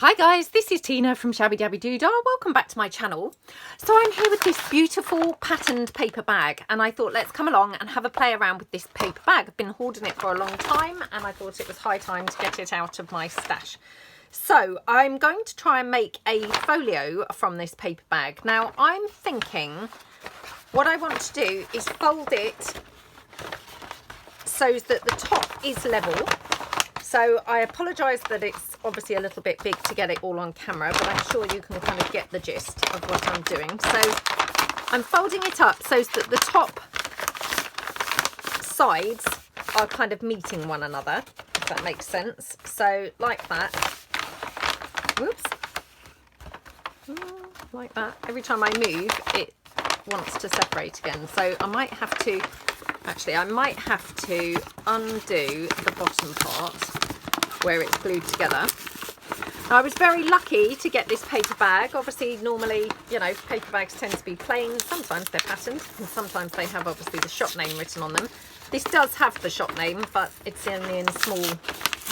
Hi guys, this is Tina from Shabbydabbydoodah. Welcome back to my channel. So I'm here with this beautiful patterned paper bag and I thought let's come along and have a play around with this paper bag. I've been hoarding it for a long time and I thought it was high time to get it out of my stash. So I'm going to try and make a folio from this paper bag. Now I'm thinking what I want to do is fold it so that the top is level. So I apologise that it's obviously a little bit big to get it all on camera, but I'm sure you can kind of get the gist of what I'm doing. So I'm folding it up so that the top sides are kind of meeting one another, if that makes sense. So like that. Whoops. Like that. Every time I move, it wants to separate again. So I might have to, actually, I might have to undo the bottom part where it's glued together. Now, I was very lucky to get this paper bag. Obviously, normally, you know, paper bags tend to be plain. Sometimes they're patterned and sometimes they have obviously the shop name written on them. This does have the shop name, but it's only in small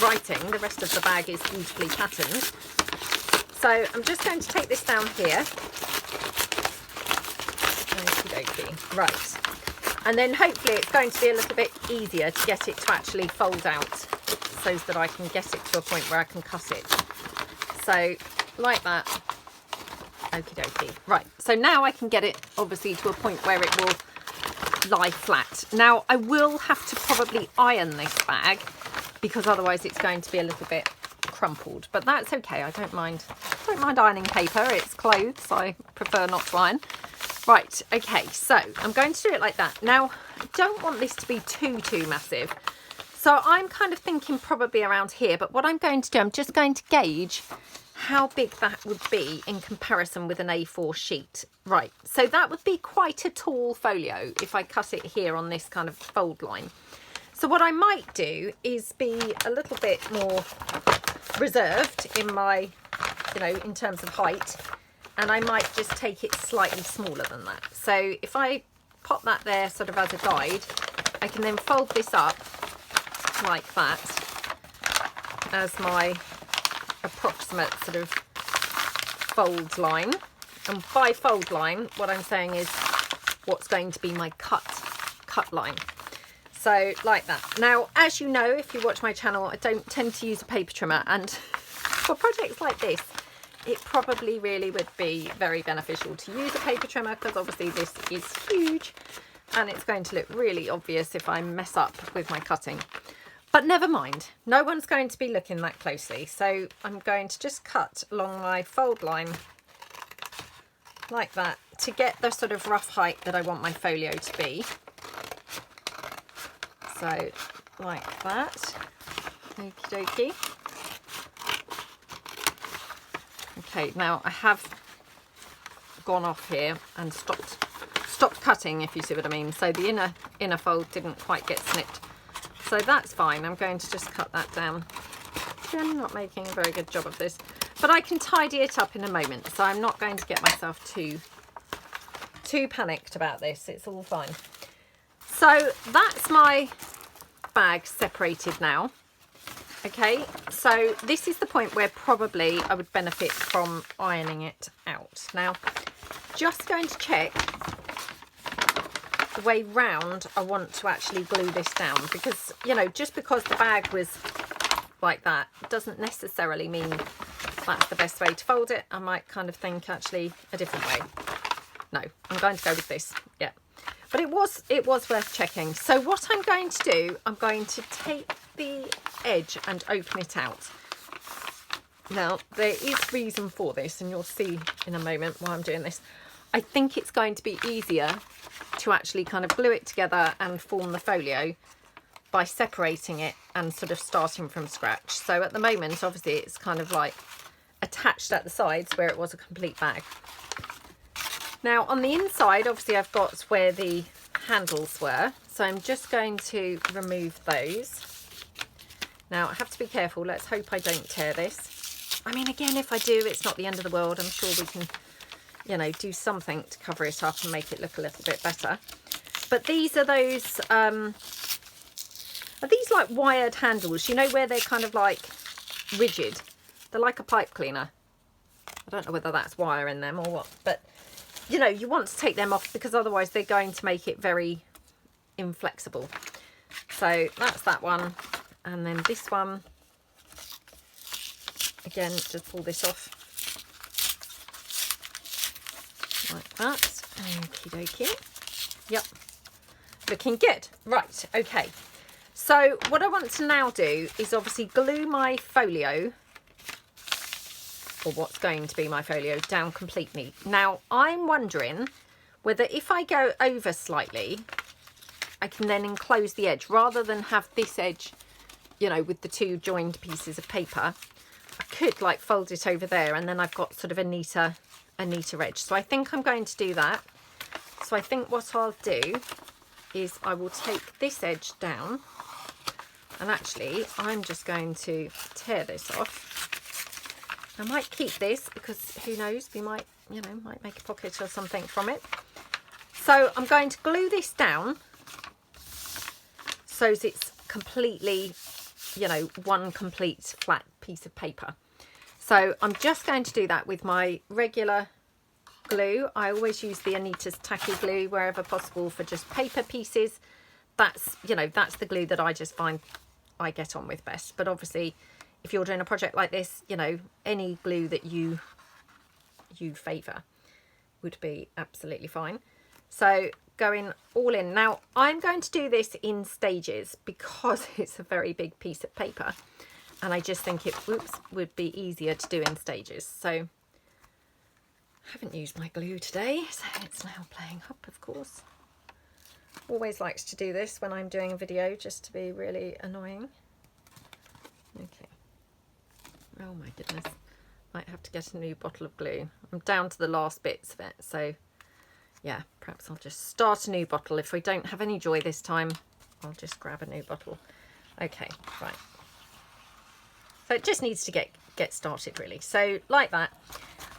writing. The rest of the bag is beautifully patterned. So I'm just going to take this down here. Okey-dokey. Right. And then hopefully it's going to be a little bit easier to get it to actually fold out so that I can get it to a point where I can cut it. So like that. Okie dokie. Right, so now I can get it obviously to a point where it will lie flat. Now I will have to probably iron this bag because otherwise it's going to be a little bit crumpled, but that's okay. I don't mind ironing paper. It's clothes, I prefer not to iron. Right, okay, so I'm going to do it like that. Now I don't want this to be too massive. So I'm kind of thinking probably around here, but what I'm going to do, I'm just going to gauge how big that would be in comparison with an A4 sheet. Right, so that would be quite a tall folio if I cut it here on this kind of fold line. So what I might do is be a little bit more reserved in my, you know, in terms of height, and I might just take it slightly smaller than that. So if I pop that there sort of as a guide, I can then fold this up like that as my approximate sort of fold line. And by fold line, what I'm saying is what's going to be my cut line. So like that. Now, as you know, if you watch my channel, I don't tend to use a paper trimmer, and for projects like this, it probably really would be very beneficial to use a paper trimmer because obviously this is huge and it's going to look really obvious if I mess up with my cutting. But never mind, no one's going to be looking that closely. So I'm going to just cut along my fold line like that to get the sort of rough height that I want my folio to be. So like that, okie dokie. Okay, now I have gone off here and stopped cutting, if you see what I mean. So the inner fold didn't quite get snipped. So that's fine. I'm going to just cut that down. I'm not making a very good job of this, but I can tidy it up in a moment. So I'm not going to get myself too panicked about this. It's all fine. So that's my bag separated now. Okay, so this is the point where probably I would benefit from ironing it out. Now, just going to check the way round I want to actually glue this down, because, you know, just because the bag was like that doesn't necessarily mean that's the best way to fold it. I might kind of think actually a different way. No, I'm going to go with this. Yeah, but it was worth checking. So what I'm going to do, I'm going to take the edge and open it out. Now there is reason for this, and you'll see in a moment why I'm doing this. I think it's going to be easier to actually kind of glue it together and form the folio by separating it and sort of starting from scratch. So at the moment, obviously, it's kind of like attached at the sides where it was a complete bag. Now on the inside, obviously, I've got where the handles were. So I'm just going to remove those. Now I have to be careful. Let's hope I don't tear this. I mean, again, if I do, it's not the end of the world. I'm sure we can, you know, do something to cover it up and make it look a little bit better. But these are those, are these like wired handles, you know, where they're kind of like rigid? They're like a pipe cleaner. I don't know whether that's wire in them or what, but you know, you want to take them off because otherwise they're going to make it very inflexible. So that's that one. And then this one, again, just pull this off like that. Okie dokie. Yep, looking good. Right, okay. So what I want to now do is obviously glue my folio, or what's going to be my folio, down completely. Now I'm wondering whether if I go over slightly, I can then enclose the edge rather than have this edge, you know, with the two joined pieces of paper. I could like fold it over there and then I've got sort of a neater edge. So I think I'm going to do that. So I think what I'll do is I will take this edge down, and actually I'm just going to tear this off. I might keep this because who knows, we might, you know, might make a pocket or something from it. So I'm going to glue this down so it's completely, you know, one complete flat piece of paper. So I'm just going to do that with my regular glue. I always use the Anita's tacky glue wherever possible for just paper pieces. That's, you know, that's the glue that I just find I get on with best. But obviously, if you're doing a project like this, you know, any glue that you favour would be absolutely fine. So going all in. Now I'm going to do this in stages because it's a very big piece of paper, and I just think it would be easier to do in stages. So I haven't used my glue today, so it's now playing up, of course. Always likes to do this when I'm doing a video, just to be really annoying. Okay. Oh my goodness. Might have to get a new bottle of glue. I'm down to the last bits of it, so yeah, perhaps I'll just start a new bottle. If we don't have any joy this time, I'll just grab a new bottle. Okay, right. So it just needs to get started really. So like that.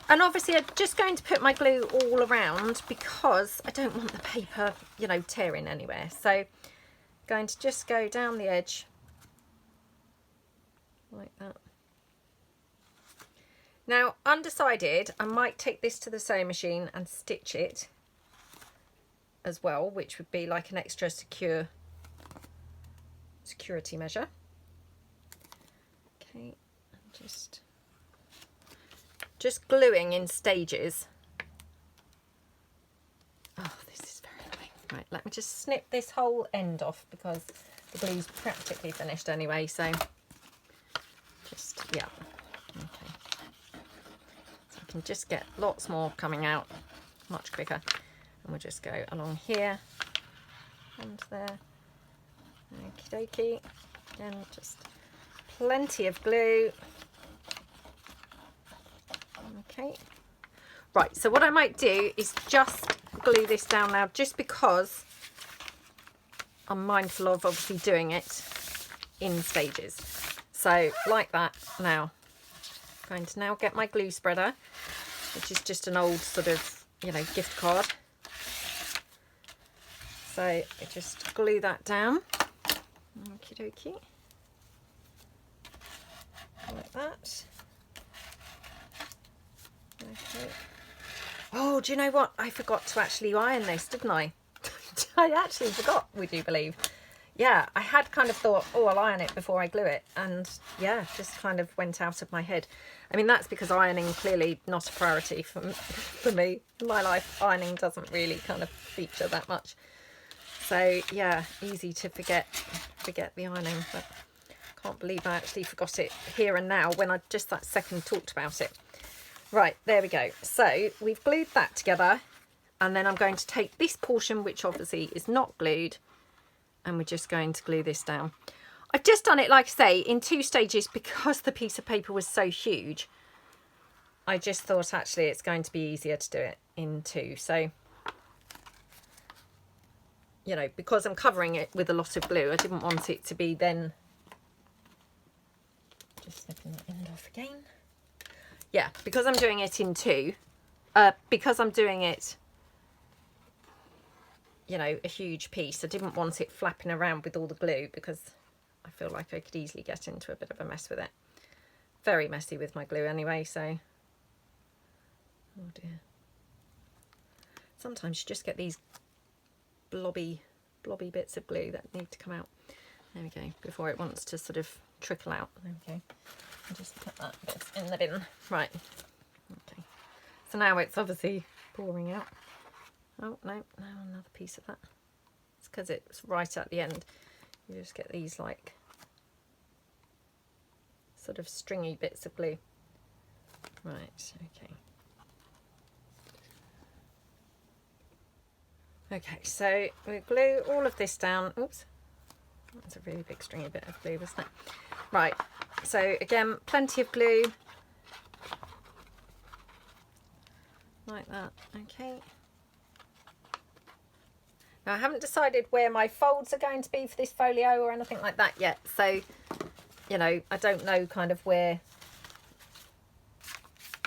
And obviously I'm just going to put my glue all around because I don't want the paper, you know, tearing anywhere. So going to just go down the edge like that. Now, undecided, I might take this to the sewing machine and stitch it as well, which would be like an extra security measure. Okay, and just gluing in stages. Oh, this is very annoying. Right, let me just snip this whole end off because the glue's practically finished anyway, so just, yeah, okay. Can just get lots more coming out much quicker, and we'll just go along here and there. Okie dokie. Again, just plenty of glue. Okay, right, so what I might do is just glue this down now, just because I'm mindful of obviously doing it in stages. So like that. Now I'm going to now get my glue spreader, which is just an old sort of, you know, gift card. So I just glue that down. Okie dokie. Like that. Okay. Oh, do you know what? I forgot to actually iron this, didn't I? I actually forgot, would you believe? Yeah, I had kind of thought, oh, I'll iron it before I glue it. And yeah, just kind of went out of my head. I mean, that's because ironing clearly not a priority for me. In my life, ironing doesn't really kind of feature that much. So yeah, easy to forget the ironing. But I can't believe I actually forgot it here and now when I just that second talked about it. Right, there we go. So we've glued that together. And then I'm going to take this portion, which obviously is not glued, and we're just going to glue this down. I've just done it, like I say, in 2 stages because the piece of paper was so huge. I just thought actually it's going to be easier to do it in 2. So, you know, because I'm covering it with a lot of glue, I didn't want it to be then... Just snipping that end off again. Yeah, because I'm doing it in 2, because I'm doing it, you know, a huge piece, I didn't want it flapping around with all the glue because I feel like I could easily get into a bit of a mess with it. very messy with my glue anyway, so oh dear. Sometimes you just get these blobby bits of glue that need to come out. There we go, before it wants to sort of trickle out. There we go. I'll just put that bit in the bin. Right. Okay. So now it's obviously pouring out. Oh no, now another piece of that. It's because it's right at the end. You just get these like sort of stringy bits of glue. Right, okay. Okay, so we glue all of this down. Oops, that's a really big stringy bit of glue, wasn't it? Right, so again, plenty of glue. Like that, okay. Now I haven't decided where my folds are going to be for this folio or anything like that yet. So, you know, I don't know kind of where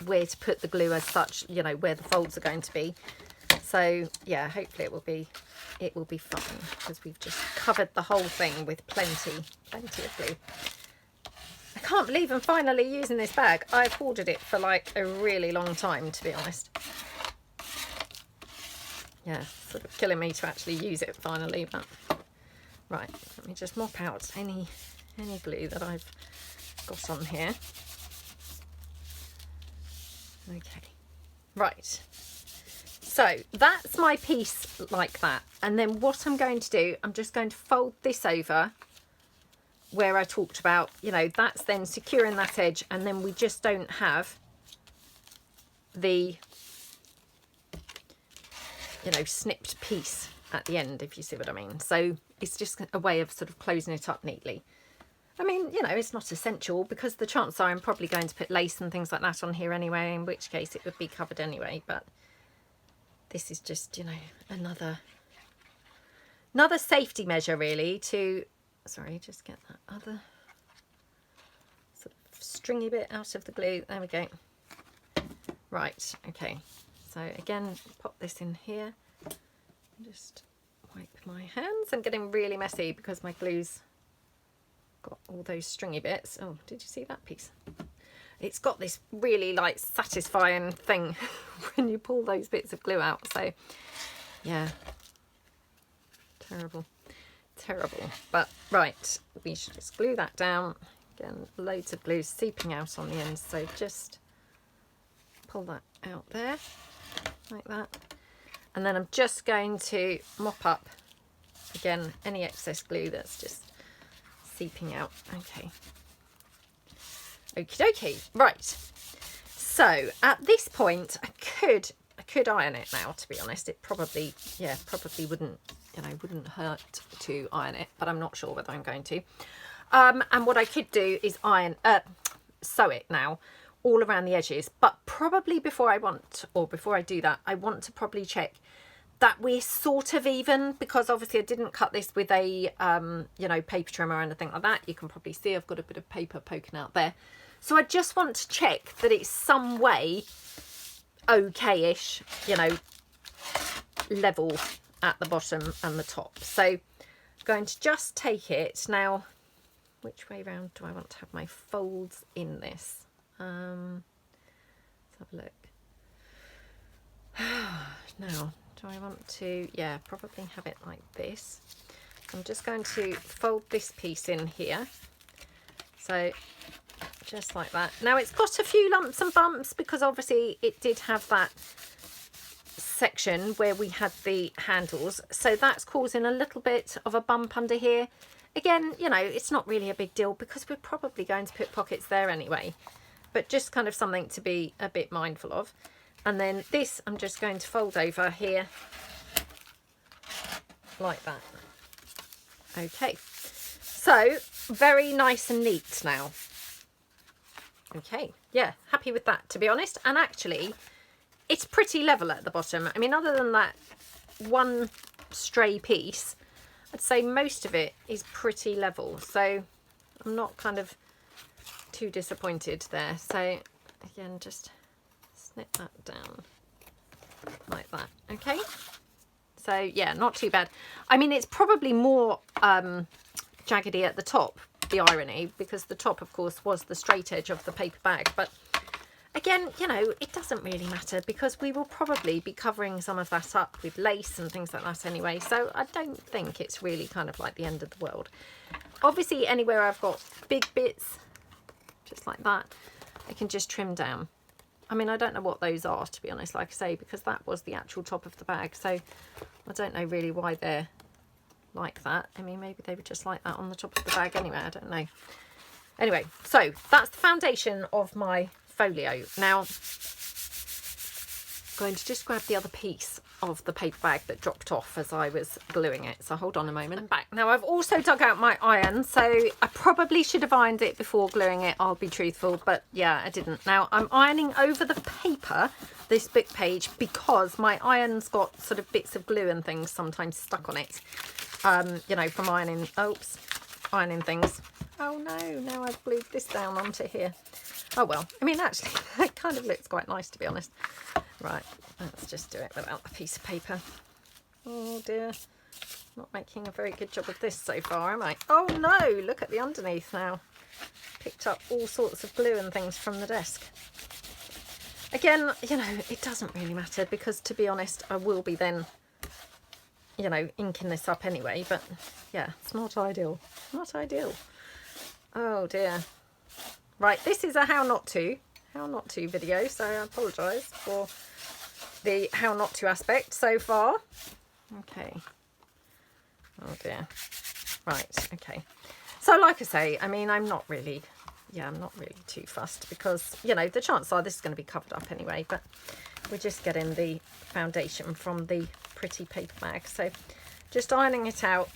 to put the glue as such, you know, where the folds are going to be. So yeah, hopefully it will be fun, because we've just covered the whole thing with plenty of glue. I can't believe I'm finally using this bag. I've ordered it for like a really long time, to be honest. Yeah, sort of killing me to actually use it finally, but right, let me just mop out any glue that I've got on here. Okay, right. So that's my piece like that. And then what I'm going to do, I'm just going to fold this over where I talked about, you know, that's then securing that edge, and then we just don't have the, you know, snipped piece at the end, if you see what I mean. So it's just a way of sort of closing it up neatly. I mean, you know, it's not essential, because the chances are I'm probably going to put lace and things like that on here anyway, in which case it would be covered anyway. But this is just, you know, another safety measure really to, sorry, just get that other sort of stringy bit out of the glue. There we go. Right, okay. So again, pop this in here. Just wipe my hands. I'm getting really messy because my glue's got all those stringy bits. Oh, did you see that piece? It's got this really like satisfying thing when you pull those bits of glue out. So yeah, terrible. But right, we should just glue that down. Again, loads of glue seeping out on the ends, so just pull that out there like that. And then I'm just going to mop up again any excess glue that's just seeping out. Okay. Okie dokie. Right. So at this point, I could iron it now, to be honest. It probably wouldn't, you know, wouldn't hurt to iron it, but I'm not sure whether I'm going to. And what I could do is sew it now all around the edges, but probably before I do that, I want to probably check that we're sort of even, because obviously I didn't cut this with a you know, paper trimmer or anything like that. You can probably see I've got a bit of paper poking out there. So I just want to check that it's some way okay-ish, you know, level at the bottom and the top. So I'm going to just take it now. Which way round do I want to have my folds in this? Let's have a look. Now, do I want to, yeah, probably have it like this. I'm just going to fold this piece in here. So just like that. Now it's got a few lumps and bumps because obviously it did have that section where we had the handles. So that's causing a little bit of a bump under here. Again, you know, it's not really a big deal because we're probably going to put pockets there anyway. But just kind of something to be a bit mindful of. And then this I'm just going to fold over here like that. Okay, so very nice and neat now. Okay, yeah, happy with that, to be honest. And actually, it's pretty level at the bottom. I mean, other than that one stray piece, I'd say most of it is pretty level. So I'm not kind of too disappointed there. So again, just snip that down like that. Okay, so yeah, not too bad. I mean, it's probably more jaggedy at the top the irony, because the top, of course, was the straight edge of the paper bag. But again, you know, it doesn't really matter because we will probably be covering some of that up with lace and things like that anyway. So I don't think it's really kind of like the end of the world. Obviously, anywhere I've got big bits, just like that, I can just trim down. I mean, I don't know what those are, to be honest, like I say, because that was the actual top of the bag. So I don't know really why they're like that. I mean, maybe they were just like that on the top of the bag anyway. I don't know. Anyway, so that's the foundation of my folio. Now, I'm going to just grab the other piece of the paper bag that dropped off as I was gluing it. So hold on a moment. I'm back. Now, I've also dug out my iron, so I probably should have ironed it before gluing it, I'll be truthful, but yeah, I didn't. Now, I'm ironing over the paper, this book page, because my iron's got sort of bits of glue and things sometimes stuck on it, you know, from ironing, ironing things. Oh no, now I've glued this down onto here. Oh well, I mean, actually, it kind of looks quite nice, to be honest. Right, let's just do it without the piece of paper. Oh dear, not making a very good job of this so far, am I? Oh no, look at the underneath now. Picked up all sorts of glue and things from the desk. Again, you know, it doesn't really matter because, to be honest, I will be then, you know, inking this up anyway. But yeah, it's not ideal. Not ideal. Oh dear. Right, this is a how not to video, so I apologise for the how not to aspect so far. Okay. Oh dear. Right, okay. So like I say, I mean, I'm not really too fussed because, you know, the chances are this is going to be covered up anyway, but we're just getting the foundation from the pretty paper bag. So just ironing it out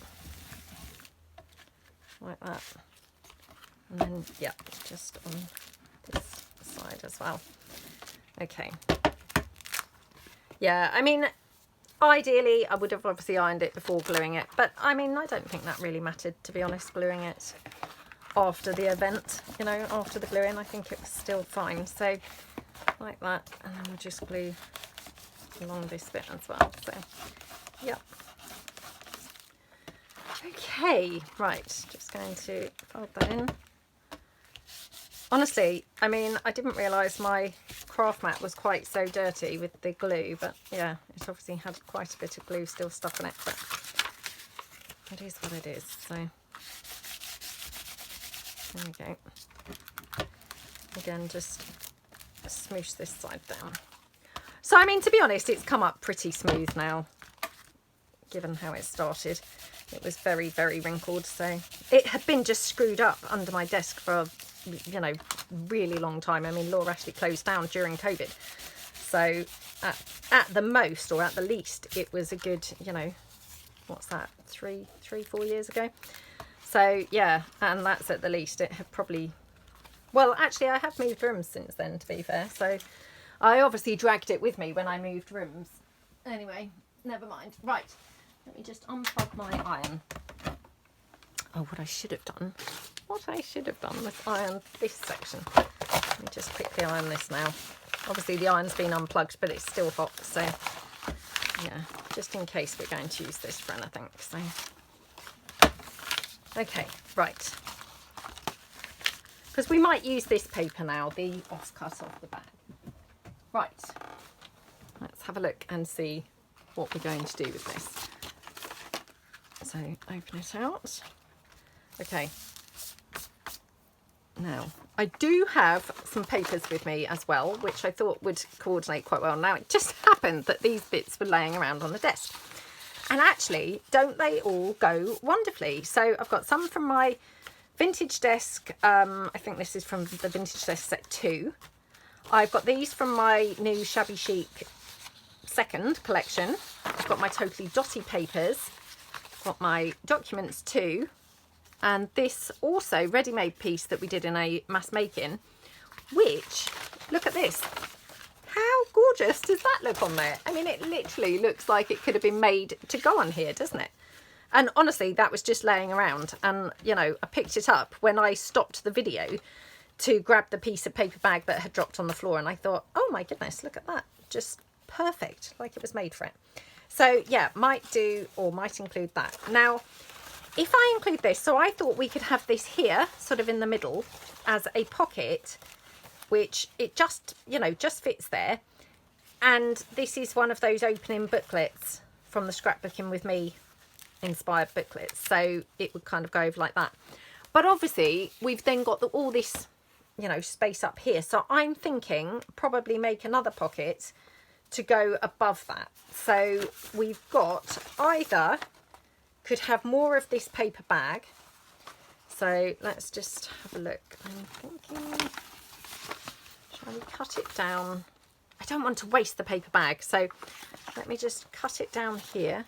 like that. And then, yeah, just on this side as well. Okay. Yeah, I mean, ideally, I would have obviously ironed it before gluing it. But, I mean, I don't think that really mattered, to be honest, gluing it after the event. You know, after the gluing, I think it was still fine. So, like that. And then we'll just glue along this bit as well. So, yep. Okay, right. Just going to fold that in. Honestly, I mean, I didn't realise my craft mat was quite so dirty with the glue, but yeah, it obviously had quite a bit of glue still stuck on it, but it is what it is. So there we go. Again, just smoosh this side down. So, I mean, to be honest, it's come up pretty smooth now, given how it started. It was very, very wrinkled, so it had been just screwed up under my desk for, you know, really long time. I mean, Laura actually closed down during COVID, so at the most, or at the least, it was a good, you know, what's that, 4 years ago. So yeah, and that's at the least. It had probably, well, actually I have moved rooms since then, to be fair, so I obviously dragged it with me when I moved rooms. Anyway, never mind. Right, let me just unplug my iron. Oh, what I should have done was iron this section. Let me just quickly iron this now. Obviously the iron's been unplugged, but it's still hot, so yeah, just in case we're going to use this for anything. So okay, right, because we might use this paper now, the offcut off the back. Right, let's have a look and see what we're going to do with this. So open it out. Okay, now I do have some papers with me as well, which I thought would coordinate quite well. Now it just happened that these bits were laying around on the desk, and actually, don't they all go wonderfully? So I've got some from my vintage desk. I think this is from the vintage desk set 2. I've got these from my new Shabby Chic second collection. I've got my totally dotty papers, got my documents too, and this also ready-made piece that we did in a mass making, which, look at this, how gorgeous does that look on there? I mean, it literally looks like it could have been made to go on here, doesn't it? And honestly, that was just laying around, and you know, I picked it up when I stopped the video to grab the piece of paper bag that had dropped on the floor, and I thought, oh my goodness, look at that, just perfect, like it was made for it. So yeah, might do, or might include that. Now, if I include this, so I thought we could have this here, sort of in the middle, as a pocket, which it just, you know, just fits there. And this is one of those opening booklets from the Scrapbooking with Me inspired booklets. So it would kind of go over like that. But obviously, we've then got all this, you know, space up here. So I'm thinking probably make another pocket to go above that. So we've got either could have more of this paper bag. So let's just have a look. I'm thinking, shall we cut it down? I don't want to waste the paper bag, so let me just cut it down here.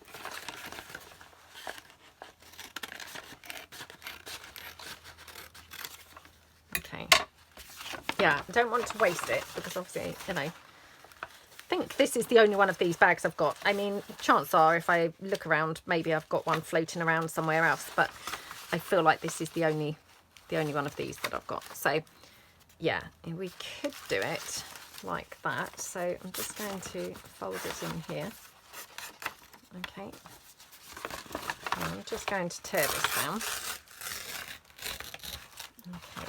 Okay. Yeah, I don't want to waste it because obviously, you know, I think this is the only one of these bags I've got. I mean, chances are if I look around, maybe I've got one floating around somewhere else, but I feel like this is the only one of these that I've got. So yeah, we could do it like that. So I'm just going to fold it in here. Okay. And I'm just going to tear this down. Okay.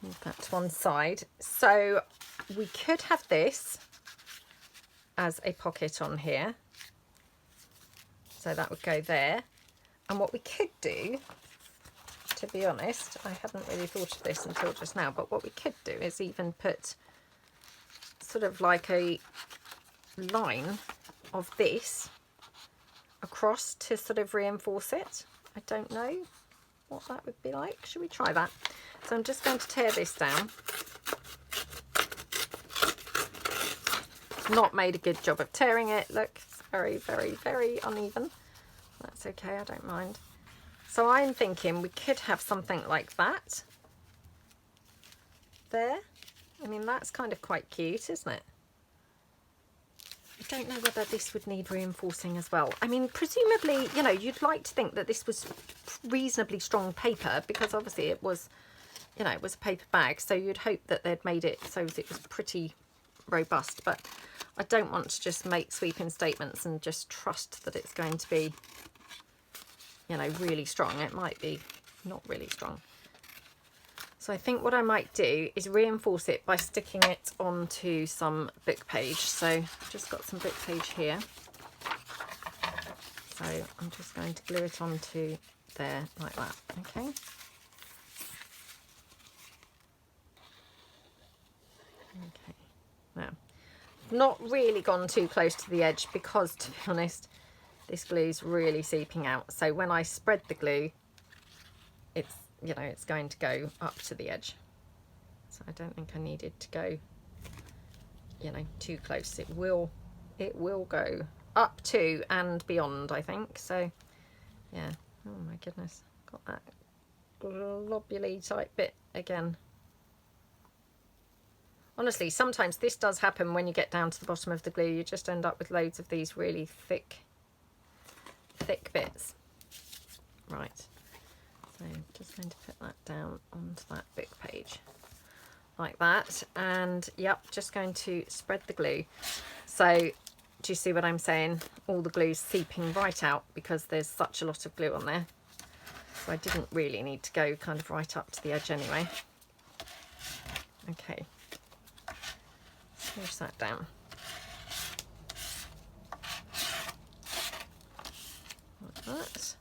Move that to one side. So we could have this as a pocket on here. So that would go there. And what we could do, to be honest, I hadn't really thought of this until just now, but what we could do is even put sort of like a line of this across to sort of reinforce it. I don't know what that would be like. Should we try that? So I'm just going to tear this down. Not made a good job of tearing it. Look, it's very, very, very uneven. That's okay, I don't mind. So I'm thinking we could have something like that there. I mean, that's kind of quite cute, isn't it? I don't know whether this would need reinforcing as well. I mean, presumably, you know, you'd like to think that this was reasonably strong paper because obviously it was, you know, it was a paper bag. So you'd hope that they'd made it so that it was pretty robust. But I don't want to just make sweeping statements and just trust that it's going to be, you know, really strong. It might be not really strong. So I think what I might do is reinforce it by sticking it onto some book page. So I've just got some book page here. So I'm just going to glue it onto there like that. Okay. Okay. Now, not really gone too close to the edge because, to be honest, this glue's really seeping out. So when I spread the glue, it's, you know, it's going to go up to the edge. So I don't think I needed to go, you know, too close. It will go up to and beyond, I think. So yeah. Oh my goodness, got that globully type bit again. Honestly, sometimes this does happen when you get down to the bottom of the glue. You just end up with loads of these really thick bits. Right. So I'm just going to put that down onto that book page like that. And yep, just going to spread the glue. So do you see what I'm saying? All the glue's seeping right out because there's such a lot of glue on there. So I didn't really need to go kind of right up to the edge anyway. Okay. Smoosh that down. Like that.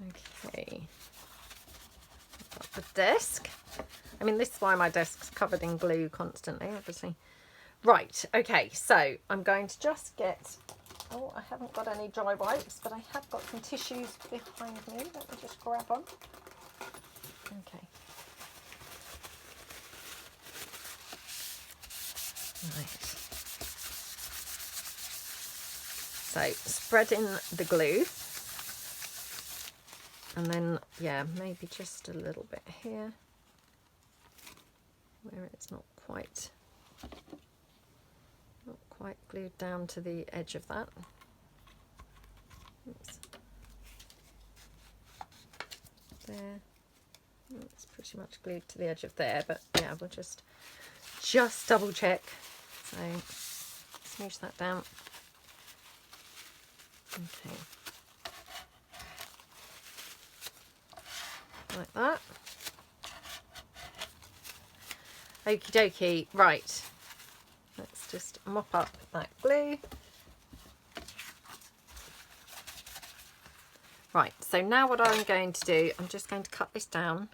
Okay. Got the desk. I mean, this is why my desk's covered in glue constantly, obviously. Right, okay, so I'm going to just get, oh, I haven't got any dry wipes, but I have got some tissues behind me. Let me just grab one. Okay. Right. So spreading the glue. And then, yeah, maybe just a little bit here where it's not quite glued down to the edge of that. Oops. There. It's pretty much glued to the edge of there, but yeah, we'll just double check. So smoosh that down. Okay. like that. Okie dokie, right, let's just mop up that glue. Right, so now what I'm going to do, I'm just going to cut this down.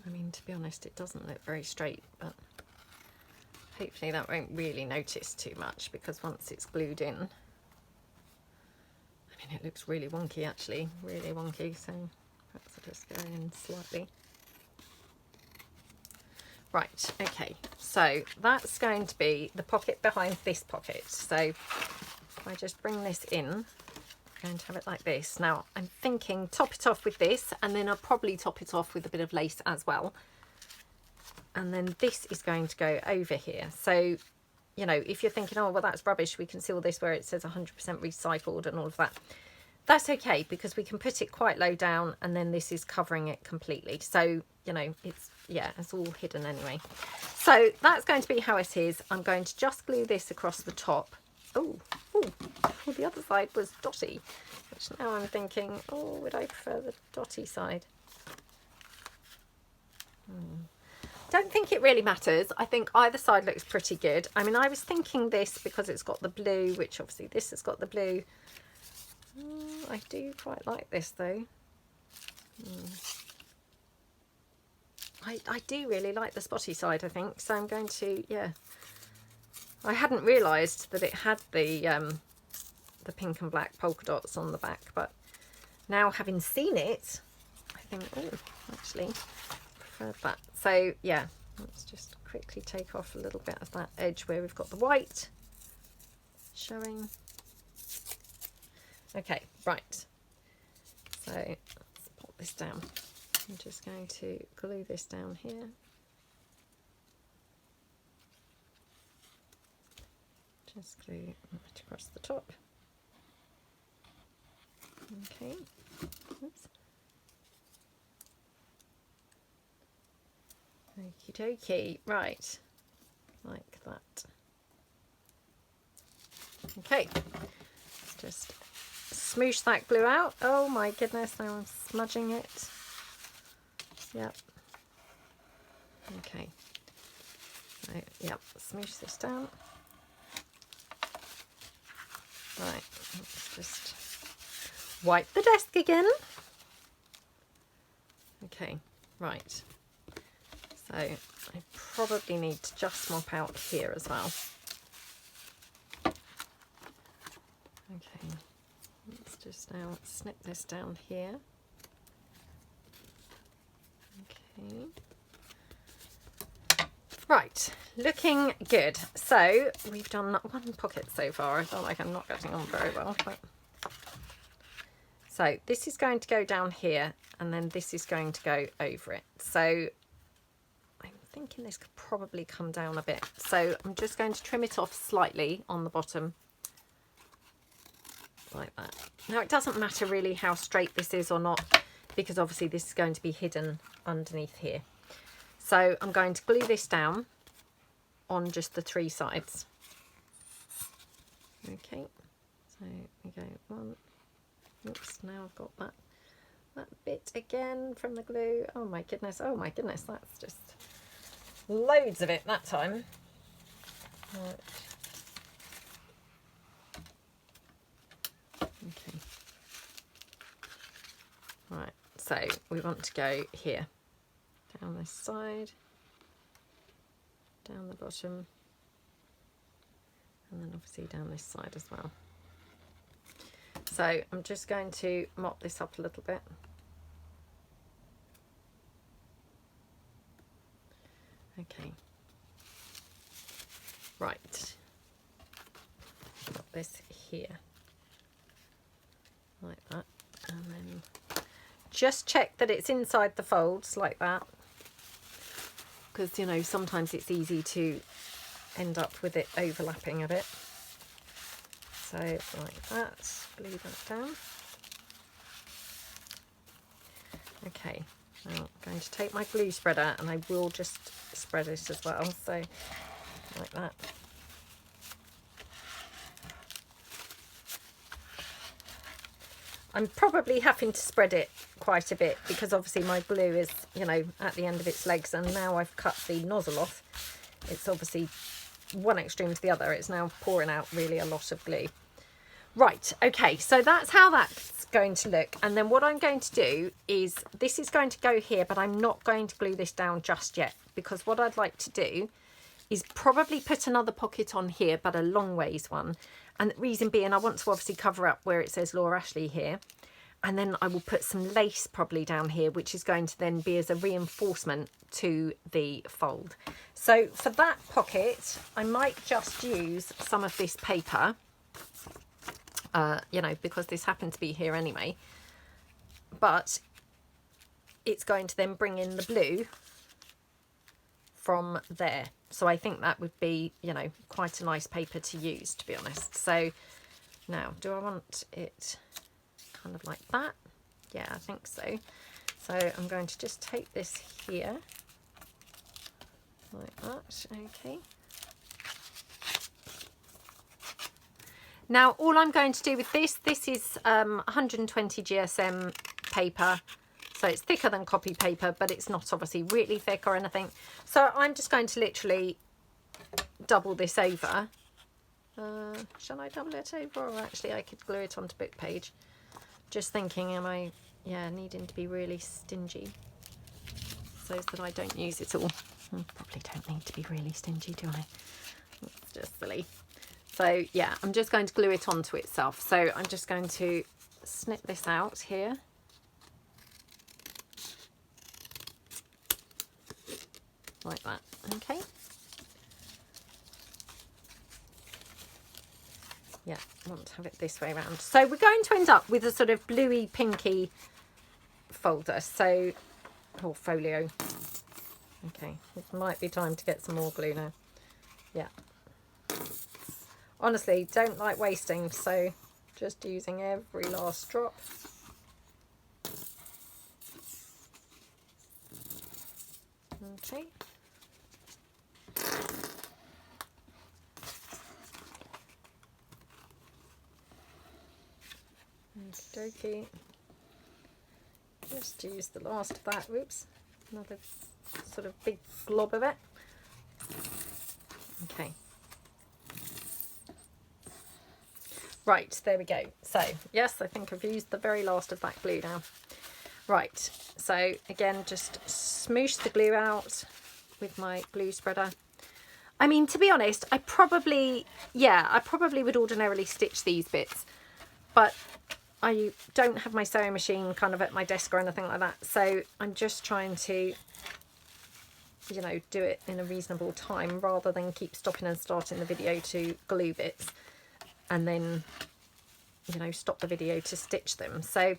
I mean, to be honest, it doesn't look very straight, but hopefully that won't really notice too much, because once it's glued in, I mean, it looks really wonky actually, really wonky, so perhaps I'll just go in slightly. Right, okay, so that's going to be the pocket behind this pocket. So if I just bring this in, I'm going to have it like this. Now I'm thinking top it off with this, and then I'll probably top it off with a bit of lace as well. And then this is going to go over here. So, you know, if you're thinking, oh, well, that's rubbish, we can seal this where it says 100% recycled and all of that. That's okay, because we can put it quite low down, and then this is covering it completely. So, you know, it's, yeah, it's all hidden anyway. So that's going to be how it is. I'm going to just glue this across the top. Oh, the other side was dotty, which now I'm thinking, oh, would I prefer the dotty side? Don't think it really matters. I think either side looks pretty good. I mean, I was thinking this because it's got the blue, which obviously this has got the blue. I do quite like this though. I do really like the spotty side, I think, so I'm going to, yeah. I hadn't realised that it had the pink and black polka dots on the back, but now having seen it, I think, oh, actually, preferred that. So yeah, let's just quickly take off a little bit of that edge where we've got the white showing. Okay, right. So let's pop this down. I'm just going to glue this down here. Just glue right across the top. Okay. Oops. Okie dokie. Right. Like that. Okay. Let's just smoosh that glue out. Oh my goodness, now I'm smudging it. Yep. Okay. So, yep, smoosh this down. Right, let's just wipe the desk again. Okay, right. So I probably need to just mop out here as well. Okay, let's just now snip this down here. Okay. Right, looking good. So we've done one pocket so far. I feel like I'm not getting on very well. But... So this is going to go down here, and then this is going to go over it. So I'm thinking this could probably come down a bit. So I'm just going to trim it off slightly on the bottom. Like that. Now it doesn't matter really how straight this is or not, because obviously this is going to be hidden underneath here. So I'm going to glue this down on just the 3 sides. Okay, so we go one. Oops, now I've got that bit again from the glue. Oh my goodness, that's just loads of it that time. Right. Okay. Right, so we want to go here, down this side, down the bottom, and then obviously down this side as well. So I'm just going to mop this up a little bit. Okay. Right. Got this here. Like that. And then just check that it's inside the folds like that. Because, you know, sometimes it's easy to end up with it overlapping a bit. So like that, glue that down. Okay, now I'm going to take my glue spreader and I will just spread it as well, so like that. I'm probably having to spread it quite a bit because obviously my glue is, you know, at the end of its legs, and now I've cut the nozzle off. It's obviously one extreme to the other. It's now pouring out really a lot of glue. Right, okay, so that's how that's going to look. And then what I'm going to do is, this is going to go here, but I'm not going to glue this down just yet, because what I'd like to do is probably put another pocket on here, but a long ways one. And the reason being, I want to obviously cover up where it says Laura Ashley here. And then I will put some lace probably down here, which is going to then be as a reinforcement to the fold. So for that pocket, I might just use some of this paper, you know, because this happened to be here anyway. But it's going to then bring in the blue from there. So I think that would be, you know, quite a nice paper to use, to be honest. So now, do I want it kind of like that? Yeah, I think so. So I'm going to just take this here, like that, okay. Now, all I'm going to do with this is 120 GSM paper. So it's thicker than copy paper, but it's not obviously really thick or anything. So I'm just going to literally double this over. Shall I double it over, or actually I could glue it onto book page? Just thinking, am I, yeah, needing to be really stingy so that I don't use it all. Probably don't need to be really stingy, do I? It's just silly. So yeah, I'm just going to glue it onto itself. So I'm just going to snip this out here. Like that, okay. Yeah, I want to have it this way around. So we're going to end up with a sort of bluey pinky folder. So, or folio. Okay, it might be time to get some more glue now. Yeah. Honestly, don't like wasting, so just using every last drop. Okay. Okey-dokey. Just use the last of that. Whoops. Another sort of big glob of it. Okay. Right, there we go. So, yes, I think I've used the very last of that glue now. Right, so again, just smoosh the glue out with my glue spreader. I mean, to be honest, I probably would ordinarily stitch these bits, but I don't have my sewing machine kind of at my desk or anything like that. So I'm just trying to, you know, do it in a reasonable time rather than keep stopping and starting the video to glue bits and then, you know, stop the video to stitch them. So,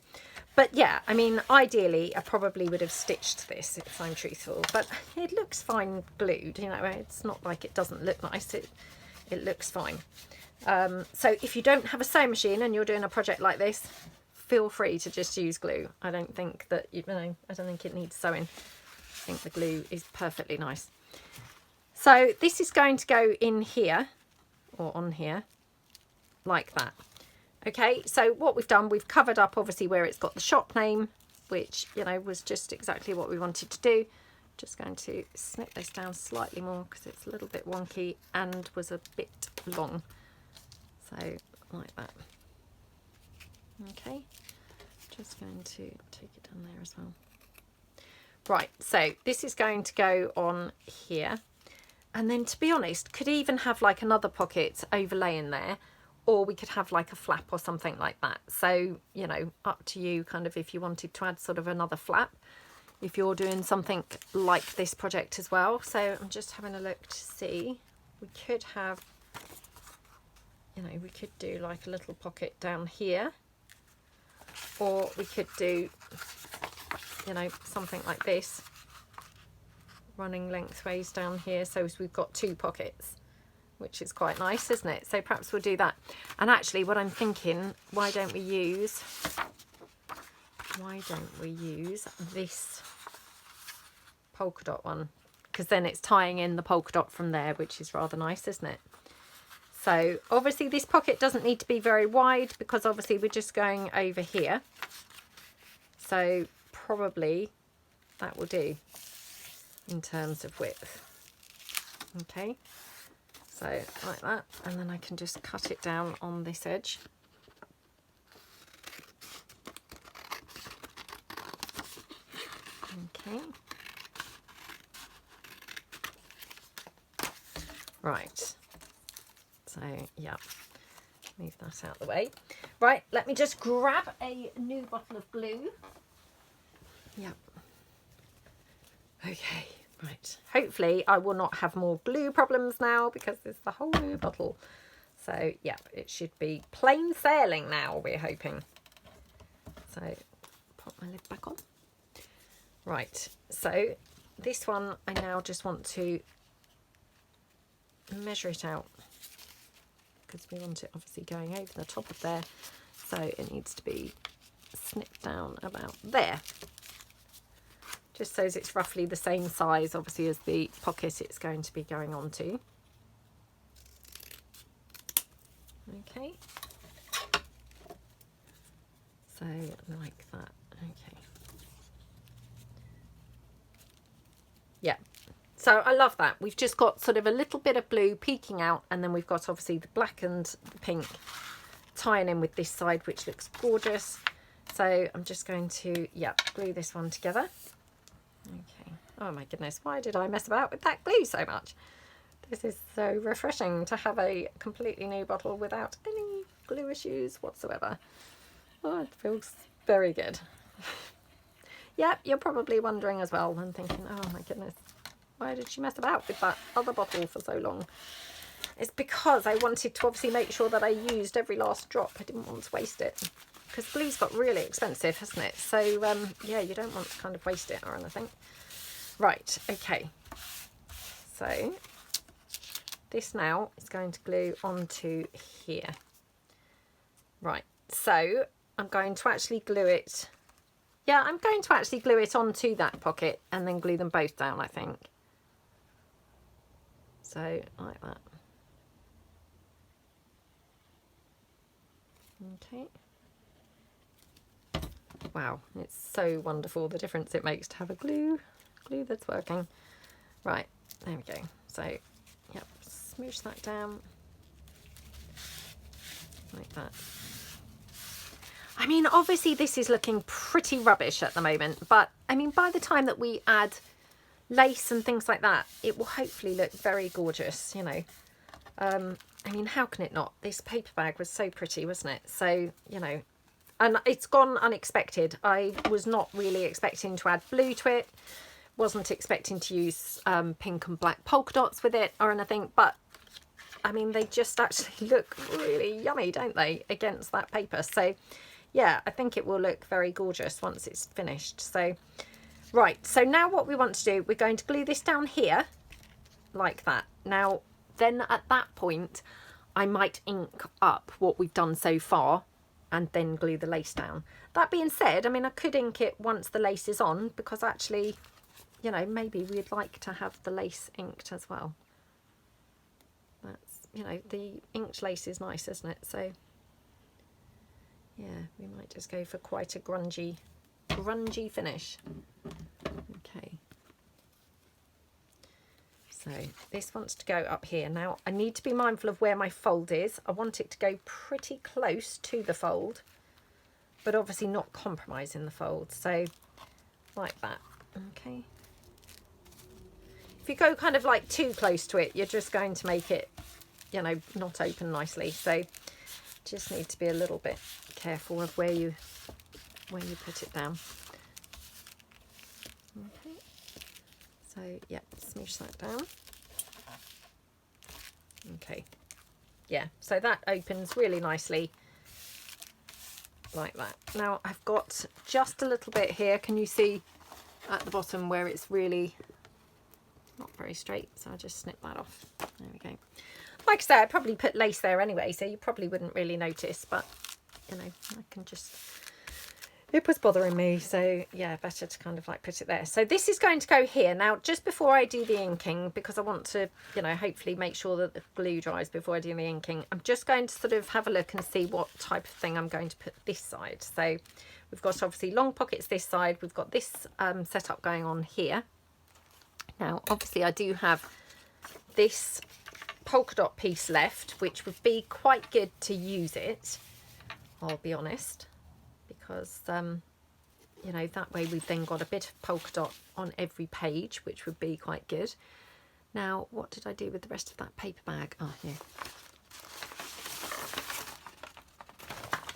but yeah, I mean, ideally I probably would have stitched this if I'm truthful, but it looks fine glued, you know, it's not like it doesn't look nice, it looks fine. So if you don't have a sewing machine and you're doing a project like this, feel free to just use glue. I don't think that, you know, I don't think it needs sewing. I think the glue is perfectly nice. So this is going to go in here or on here like that. Okay, so what we've done, we've covered up obviously where it's got the shop name, which, you know, was just exactly what we wanted to do. Just going to snip this down slightly more because it's a little bit wonky and was a bit long. So like that. Okay, just going to take it down there as well. Right, so this is going to go on here, and then to be honest, could even have like another pocket overlaying there, or we could have like a flap or something like that. So, you know, up to you kind of if you wanted to add sort of another flap if you're doing something like this project as well. So I'm just having a look to see, we could have, you know, we could do like a little pocket down here, or we could do, you know, something like this running lengthways down here, so we've got two pockets, which is quite nice, isn't it? So perhaps we'll do that. And actually what I'm thinking, why don't we use this polka dot one, because then it's tying in the polka dot from there, which is rather nice, isn't it? So obviously this pocket doesn't need to be very wide because obviously we're just going over here. So probably that will do in terms of width. Okay, so like that, and then I can just cut it down on this edge. Okay. Right. So, yeah. Move that out of the way. Right, let me just grab a new bottle of glue. Yep. Okay, right. Hopefully I will not have more glue problems now because there's the whole new bottle. So, yeah, it should be plain sailing now, we're hoping. So, pop my lid back on. Right, so this one I now just want to measure it out because we want it obviously going over the top of there, so it needs to be snipped down about there, just so it's roughly the same size obviously as the pocket it's going to be going on to. Okay, so like that. Okay, yeah. So I love that. We've just got sort of a little bit of blue peeking out, and then we've got obviously the black and the pink tying in with this side, which looks gorgeous. So I'm just going to, yeah, glue this one together. Okay. Oh my goodness, why did I mess about with that glue so much? This is so refreshing to have a completely new bottle without any glue issues whatsoever. Oh, it feels very good. Yep, you're probably wondering as well and thinking, oh my goodness, why did she mess about with that other bottle for so long? It's because I wanted to obviously make sure that I used every last drop. I didn't want to waste it because glue's got really expensive, hasn't it? So yeah, you don't want to kind of waste it or anything. Right, okay. So this now is going to glue onto here. Right, so I'm going to actually glue it. Yeah, I'm going to actually glue it onto that pocket and then glue them both down, I think. So, like that. Okay. Wow, it's so wonderful the difference it makes to have a glue that's working. Right, there we go. So, yep, smoosh that down. Like that. I mean, obviously this is looking pretty rubbish at the moment, but I mean, by the time that we add lace and things like that, it will hopefully look very gorgeous, you know. I mean, how can it not? This paper bag was so pretty, wasn't it? So, you know, and it's gone unexpected. I was not really expecting to add blue to it, wasn't expecting to use pink and black polka dots with it or anything, but I mean, they just actually look really yummy, don't they, against that paper. So yeah, I think it will look very gorgeous once it's finished. So right, so now what we want to do, we're going to glue this down here like that. Now then at that point I might ink up what we've done so far and then glue the lace down. That being said, I mean, I could ink it once the lace is on, because actually, you know, maybe we'd like to have the lace inked as well. That's, you know, the inked lace is nice, isn't it? So yeah, we might just go for quite a grungy finish. Okay. So this wants to go up here. Now I need to be mindful of where my fold is. I want it to go pretty close to the fold, but obviously not compromising the fold. So like that. Okay. If you go kind of like too close to it, you're just going to make it, you know, not open nicely. So just need to be a little bit careful of where you put it down. Okay. So yeah, smoosh that down. Okay. Yeah, so that opens really nicely like that. Now I've got just a little bit here. Can you see at the bottom where it's really not very straight? So I'll just snip that off. There we go. Like I said, I probably put lace there anyway, so you probably wouldn't really notice, but you know, I can just it was bothering me, so yeah, better to kind of like put it there. So this is going to go here. Now, just before I do the inking, because I want to, you know, hopefully make sure that the glue dries before I do the inking, I'm just going to sort of have a look and see what type of thing I'm going to put this side. So we've got obviously long pockets this side. We've got this setup going on here. Now, obviously I do have this polka dot piece left, which would be quite good to use it, I'll be honest. Because, you know, that way we've then got a bit of polka dot on every page, which would be quite good. Now, what did I do with the rest of that paper bag? Oh, here.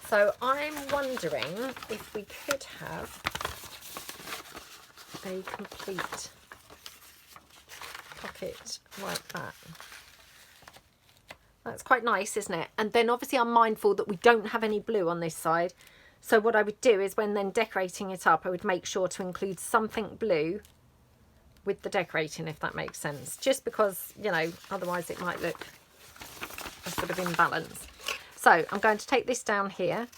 So I'm wondering if we could have a complete pocket like that. That's quite nice, isn't it? And then obviously I'm mindful that we don't have any blue on this side. So what I would do is when then decorating it up, I would make sure to include something blue with the decorating, if that makes sense. Just because, you know, otherwise it might look a sort of imbalance. So I'm going to take this down here.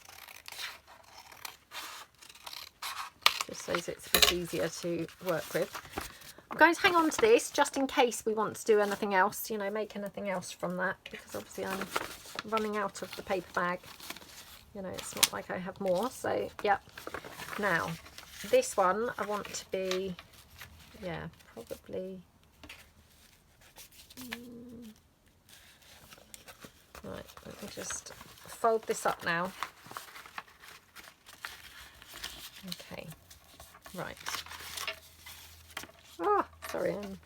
Just so it's a bit easier to work with. I'm going to hang on to this just in case we want to do anything else, you know, make anything else from that. Because obviously I'm running out of the paper bag. You know, it's not like I have more, so yep. Now, this one I want to be, yeah, probably, right, let me just fold this up now. Okay, right. Oh, sorry, I'm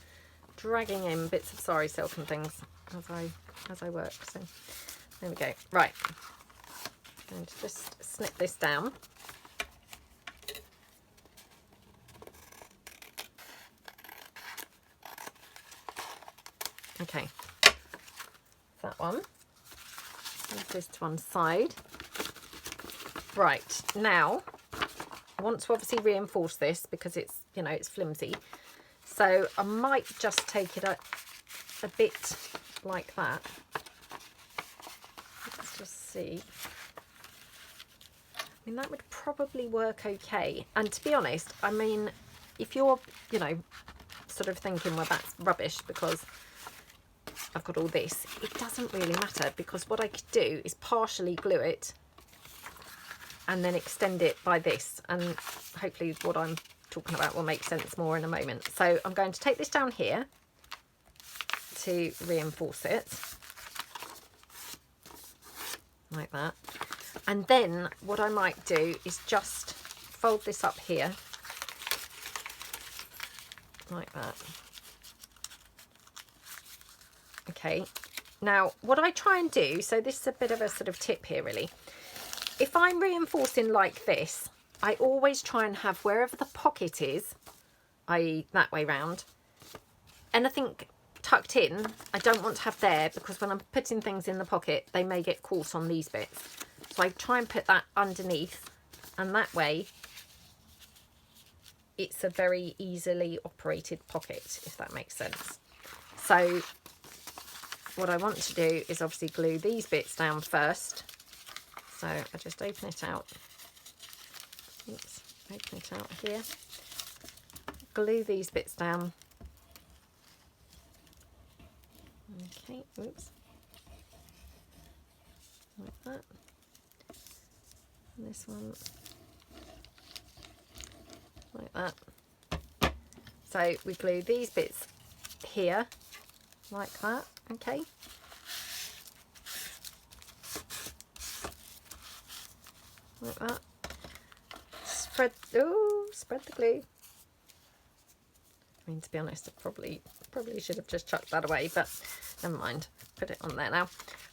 dragging in bits of sari silk and things as I work, so there we go. Right. And just snip this down. Okay, that one. Move this to one side. Right, now I want to obviously reinforce this because it's, you know, it's flimsy. So I might just take it a bit like that. Let's just see. I mean, that would probably work okay. And to be honest, I mean, if you're, you know, sort of thinking, well, that's rubbish because I've got all this, it doesn't really matter, because what I could do is partially glue it and then extend it by this. And hopefully what I'm talking about will make sense more in a moment. So I'm going to take this down here to reinforce it. Like that. And then what I might do is just fold this up here, like that. Okay, now what I try and do, so this is a bit of a sort of tip here really. If I'm reinforcing like this, I always try and have wherever the pocket is, i.e. that way round, anything tucked in, I don't want to have there, because when I'm putting things in the pocket, they may get caught on these bits. So I try and put that underneath, and that way it's a very easily operated pocket, if that makes sense. So what I want to do is obviously glue these bits down first. So I just open it out. Oops, open it out here. Glue these bits down. Okay, oops. Like that. And this one like that. So we glue these bits here like that. Okay, like that. Spread the glue. I mean, to be honest, I probably should have just chucked that away, but never mind. Put it on there now.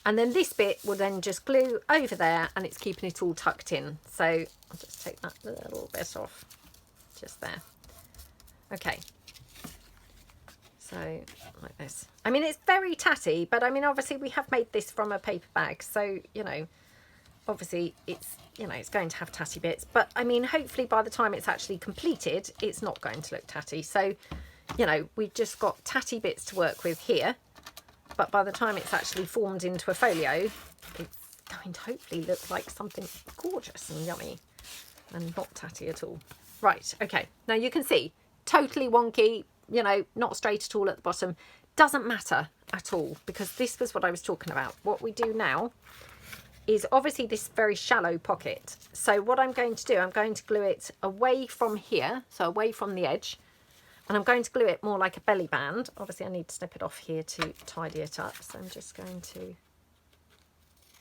And then this bit will then just glue over there, and it's keeping it all tucked in. So I'll just take that little bit off, just there. Okay. So like this. I mean, it's very tatty, but I mean, obviously we have made this from a paper bag, so you know, obviously it's, you know, it's going to have tatty bits, but I mean, hopefully by the time it's actually completed, it's not going to look tatty. So, you know, we've just got tatty bits to work with here, but by the time it's actually formed into a folio, it's going to hopefully look like something gorgeous and yummy. and not tatty at all. Right, okay, now you can see totally wonky, you know, not straight at all at the bottom. Doesn't matter at all, because this was what I was talking about. What we do now is obviously this very shallow pocket. So what I'm going to do, I'm going to glue it away from here, so away from the edge, and I'm going to glue it more like a belly band. Obviously I need to snip it off here to tidy it up, so I'm just going to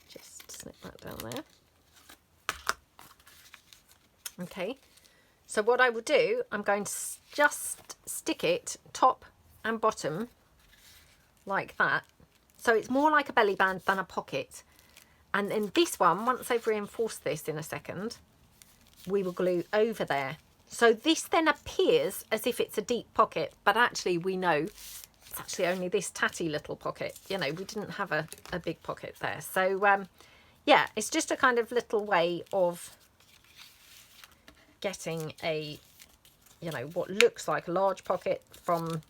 just snip that down there. Okay, so what I will do, I'm going to just stick it top and bottom like that, so it's more like a belly band than a pocket. And then this one, once I've reinforced this in a second, we will glue over there. So this then appears as if it's a deep pocket, but actually we know it's actually only this tatty little pocket. You know, we didn't have a big pocket there. So yeah, it's just a kind of little way of getting a, you know, what looks like a large pocket from,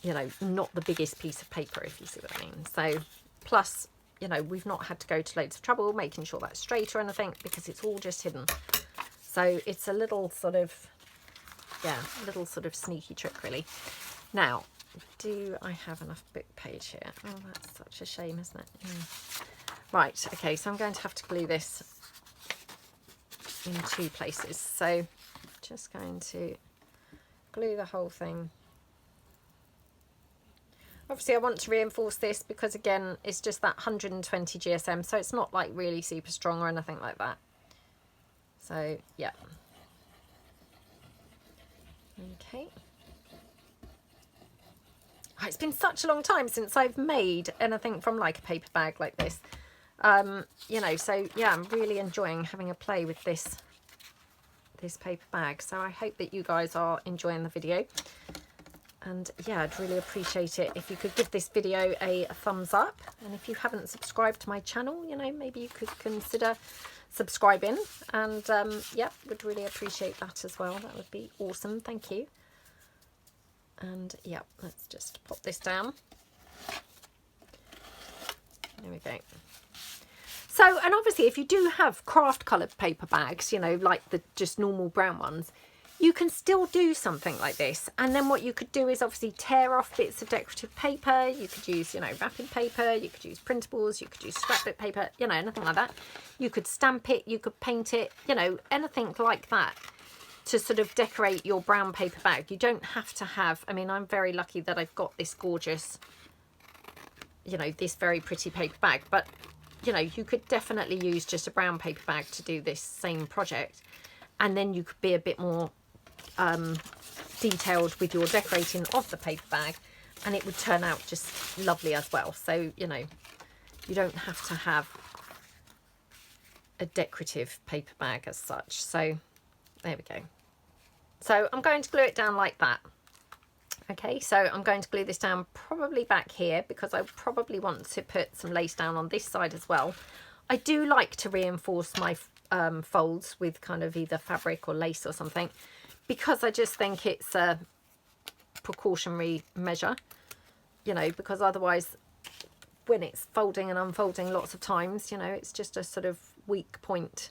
you know, not the biggest piece of paper, if you see what I mean. So plus, you know, we've not had to go to loads of trouble making sure that's straight or anything, because it's all just hidden. So it's a little sort of, yeah, little sort of sneaky trick really. Now, do I have enough book page here? Oh, that's such a shame, isn't it? Yeah. Right, okay, so I'm going to have to glue this in 2 places. So just going to glue the whole thing. Obviously I want to reinforce this because again it's just that 120 GSM, so it's not like really super strong or anything like that. So yeah, okay. Oh, it's been such a long time since I've made anything from like a paper bag like this, you know, so yeah, I'm really enjoying having a play with this paper bag. So I hope that you guys are enjoying the video. And yeah, I'd really appreciate it if you could give this video a thumbs up. And if you haven't subscribed to my channel, you know, maybe you could consider subscribing. And yeah, would really appreciate that as well. That would be awesome. Thank you. And yeah, let's just pop this down. There we go. So, and obviously if you do have craft coloured paper bags, you know, like the just normal brown ones, you can still do something like this. And then what you could do is obviously tear off bits of decorative paper. You could use, you know, wrapping paper, you could use printables, you could use scrapbook paper, you know, anything like that. You could stamp it, you could paint it, you know, anything like that to sort of decorate your brown paper bag. You don't have to have, I mean, I'm very lucky that I've got this gorgeous, you know, this very pretty paper bag, but you know, you could definitely use just a brown paper bag to do this same project. And then you could be a bit more detailed with your decorating of the paper bag, and it would turn out just lovely as well. So, you know, you don't have to have a decorative paper bag as such. So there we go. So I'm going to glue it down like that. Okay, so I'm going to glue this down probably back here because I probably want to put some lace down on this side as well. I do like to reinforce my folds with kind of either fabric or lace or something, because I just think it's a precautionary measure, you know, because otherwise when it's folding and unfolding lots of times, you know, it's just a sort of weak point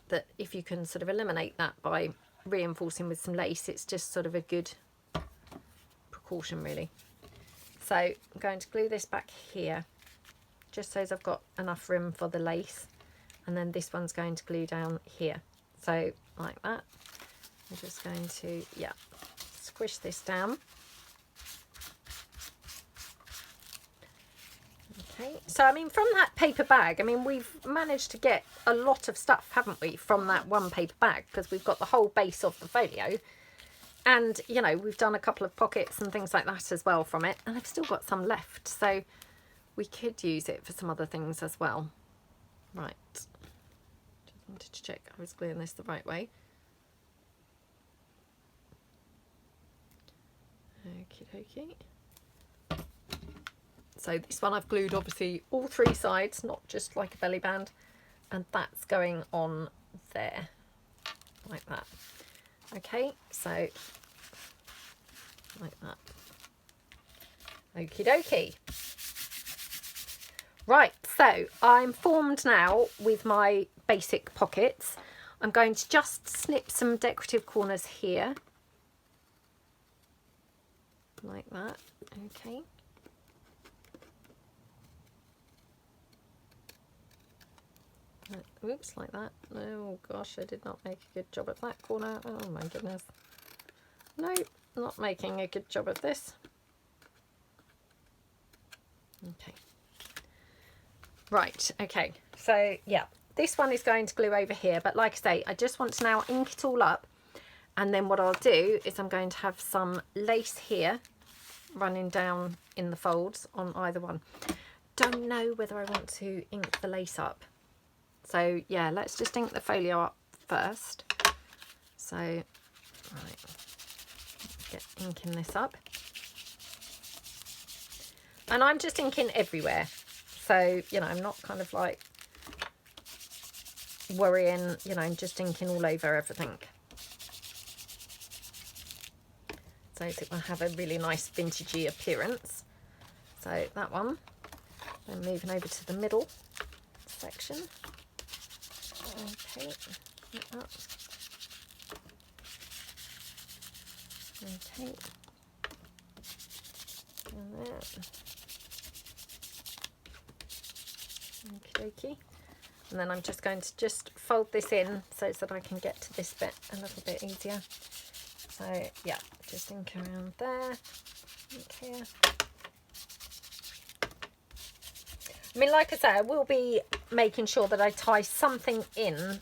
that if you can sort of eliminate that by reinforcing with some lace, it's just sort of a good precaution really. So I'm going to glue this back here just so as I've got enough room for the lace, and then this one's going to glue down here, so like that. I'm just going to, yeah, squish this down. Okay, so I mean, from that paper bag, I mean, we've managed to get a lot of stuff, haven't we, from that one paper bag, because we've got the whole base of the folio, and you know, we've done a couple of pockets and things like that as well from it, and I've still got some left, so we could use it for some other things as well. Right, just wanted to check I was gluing this the right way. Okie dokie. So this one I've glued obviously all 3 sides, not just like a belly band, and that's going on there like that. Okay, so like that. Okie dokie. Right, so I'm formed now with my basic pockets. I'm going to just snip some decorative corners here, like that. Okay. Oops, like that. Oh gosh, I did not make a good job of that corner. Oh my goodness. No, not making a good job of this. Okay. Right, okay. So yeah, this one is going to glue over here, but like I say, I just want to now ink it all up, and then what I'll do is I'm going to have some lace here running down in the folds on either one. Don't know whether I want to ink the lace up. So yeah, let's just ink the folio up first. So, right, get inking this up. And I'm just inking everywhere. So, you know, I'm not kind of like worrying, you know, I'm just inking all over everything. So it will have a really nice vintagey appearance. So that one. Then moving over to the middle section. Okay, like that. Okay. And there. Okie dokie. And then I'm just going to just fold this in so that I can get to this bit a little bit easier. So yeah, just ink around there, ink here. I mean, like I say, I will be making sure that I tie something in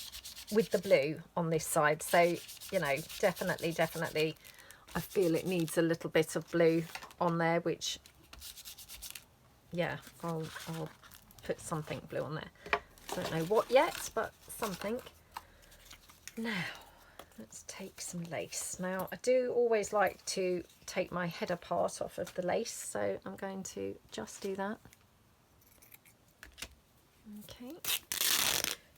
with the blue on this side. So, you know, definitely, I feel it needs a little bit of blue on there, which, yeah, I'll put something blue on there. Don't know what yet, but something. Now, let's take some lace. Now, I do always like to take my header part off of the lace, so I'm going to just do that. Okay,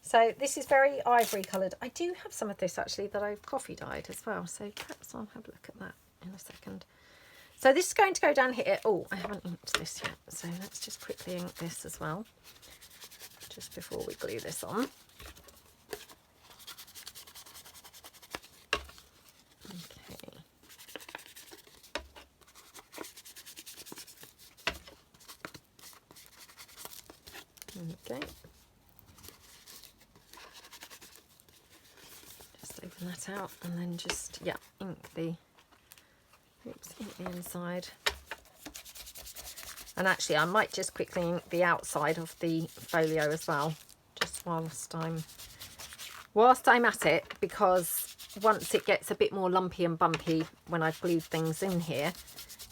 so this is very ivory coloured. I do have some of this actually that I've coffee dyed as well, so perhaps I'll have a look at that in a second. So this is going to go down here. Oh, I haven't inked this yet, so let's just quickly ink this as well, just before we glue this on. Okay. Okay. Just open that out and then just, yeah, ink the inside. And actually I might just quickly ink the outside of the folio as well, just whilst I'm at it, because once it gets a bit more lumpy and bumpy when I've glued things in here,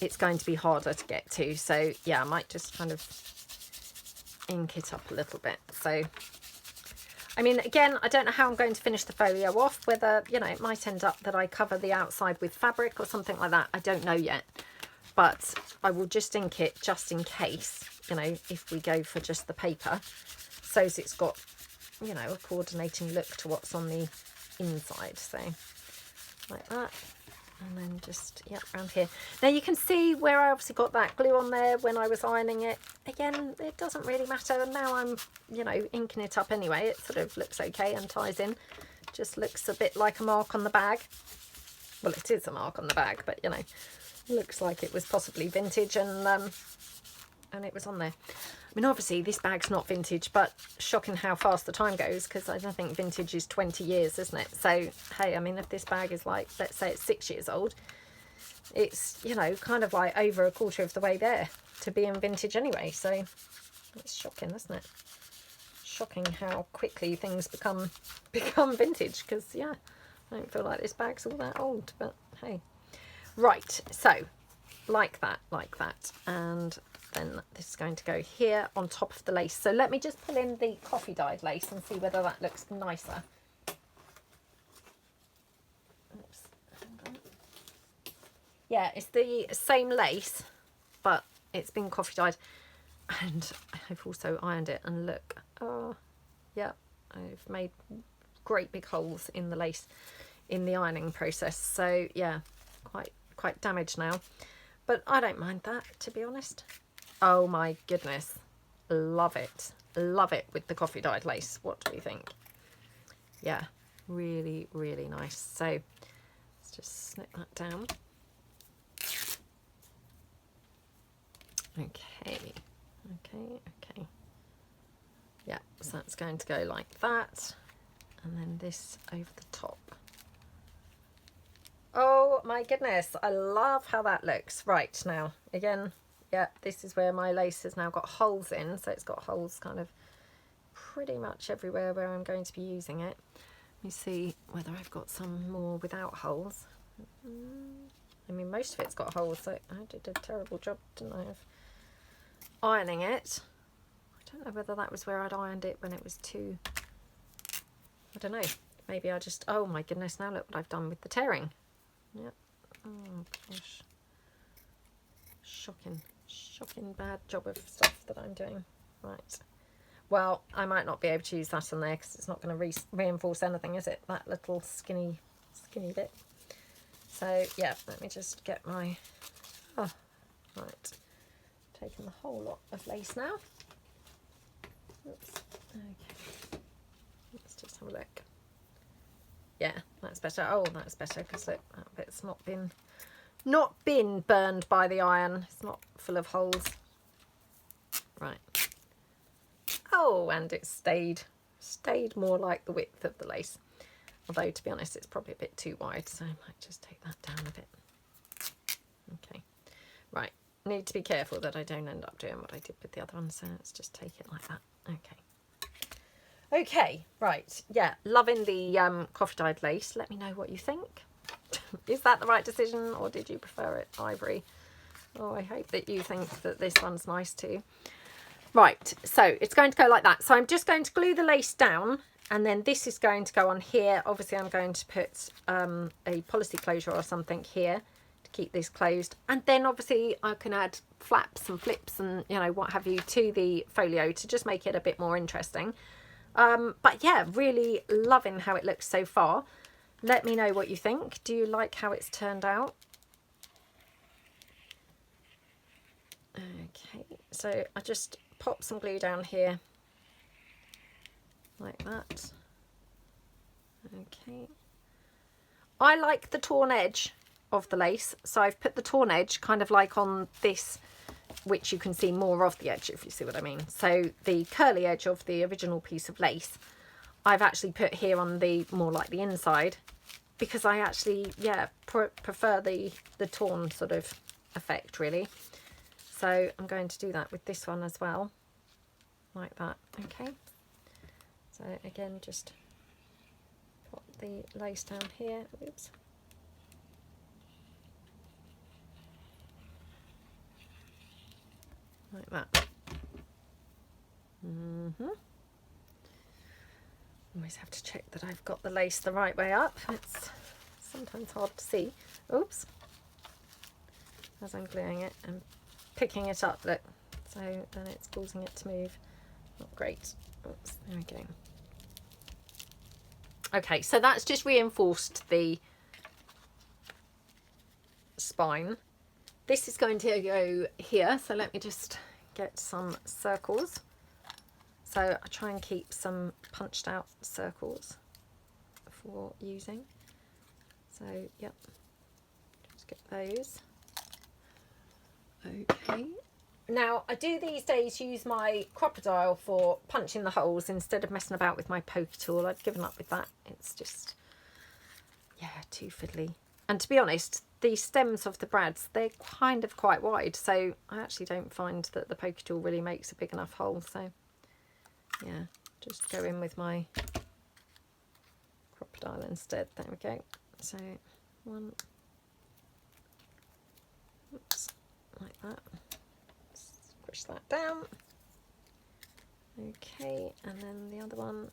it's going to be harder to get to. So yeah, I might just kind of ink it up a little bit. So I mean, again, I don't know how I'm going to finish the folio off, whether, you know, it might end up that I cover the outside with fabric or something like that. I don't know yet, but I will just ink it just in case, you know, if we go for just the paper, so as it's got, you know, a coordinating look to what's on the inside. So like that. And then just, yeah, around here. Now you can see where I obviously got that glue on there when I was ironing it. Again, it doesn't really matter. And now I'm, you know, inking it up anyway. It sort of looks okay and ties in. Just looks a bit like a mark on the bag. Well, it is a mark on the bag, but, you know, looks like it was possibly vintage and it was on there. I mean, obviously this bag's not vintage, but shocking how fast the time goes, because I don't think vintage is 20 years, isn't it? So, hey, I mean, if this bag is like, let's say it's 6 years old, it's, you know, kind of like over a quarter of the way there to be in vintage anyway. So it's shocking, isn't it? Shocking how quickly things become vintage, because, yeah, I don't feel like this bag's all that old, but hey. Right, so like that, and then this is going to go here on top of the lace. So let me just pull in the coffee dyed lace and see whether that looks nicer. Oops, hang on. Yeah, it's the same lace, but it's been coffee dyed, and I've also ironed it, and look, oh yeah, I've made great big holes in the lace in the ironing process. So yeah, quite damaged now, but I don't mind that, to be honest. Oh my goodness, love it with the coffee dyed lace. What do we think? Yeah, Really, really nice. So let's just snip that down. Okay, okay. Yeah, so that's going to go like that. And then this over the top. Oh my goodness, I love how that looks. Right, now, again, yeah, this is where my lace has now got holes in. So it's got holes kind of pretty much everywhere where I'm going to be using it. Let me see whether I've got some more without holes. I mean, most of it's got holes, so I did a terrible job, didn't I, of ironing it. I don't know whether that was where I'd ironed it when it was too... I don't know. Maybe I just... Oh my goodness, now look what I've done with the tearing. Yep. Oh gosh. Shocking bad job of stuff that I'm doing. Right. Well, I might not be able to use that on there because it's not going to reinforce anything, is it? That little skinny bit. So, yeah, let me just get my... Oh, right. Taking the whole lot of lace now. Oops. Okay. Let's just have a look. Yeah, that's better. Oh, that's better because that bit's not been burned by the iron. It's not full of holes. Right. Oh, and it stayed more like the width of the lace. Although, to be honest, it's probably a bit too wide, so I might just take that down a bit. Okay. Right. Need to be careful that I don't end up doing what I did with the other one, so let's just take it like that. Okay. Okay, right. Yeah, loving the coffee dyed lace. Let me know what you think. Is that the right decision, or did you prefer it ivory? Oh, I hope that you think that this one's nice too. Right, so it's going to go like that. So I'm just going to glue the lace down, and then this is going to go on here. Obviously, I'm going to put a policy closure or something here to keep this closed. And then obviously I can add flaps and flips and, you know, what have you to the folio to just make it a bit more interesting. But yeah, really loving how it looks so far. Let me know what you think. Do you like how it's turned out? Okay, so I just pop some glue down here like that. Okay, I like the torn edge of the lace, so I've put the torn edge kind of like on this, which you can see more of the edge, if you see what I mean. So the curly edge of the original piece of lace I've actually put here on the more like the inside, because I actually, yeah, prefer the torn sort of effect really. So I'm going to do that with this one as well, like that. Okay, so again, just pop the lace down here. Oops. Like that. Always have to check that I've got the lace the right way up. It's sometimes hard to see. Oops. As I'm gluing it and picking it up, look. So then it's causing it to move. Not great. Oops, there we go. Okay, so that's just reinforced the spine. This is going to go here, so let me just get some circles. So I try and keep some punched out circles for using. So, yep, just get those. Okay. Now, I do these days use my crocodile for punching the holes instead of messing about with my pokey tool. I've given up with that. It's just, yeah, too fiddly. And to be honest, the stems of the brads, they're kind of quite wide, so I actually don't find that the pokey tool really makes a big enough hole. So, yeah, just go in with my crocodile instead. There we go. So, one, oops, like that. Push that down. Okay, and then the other one.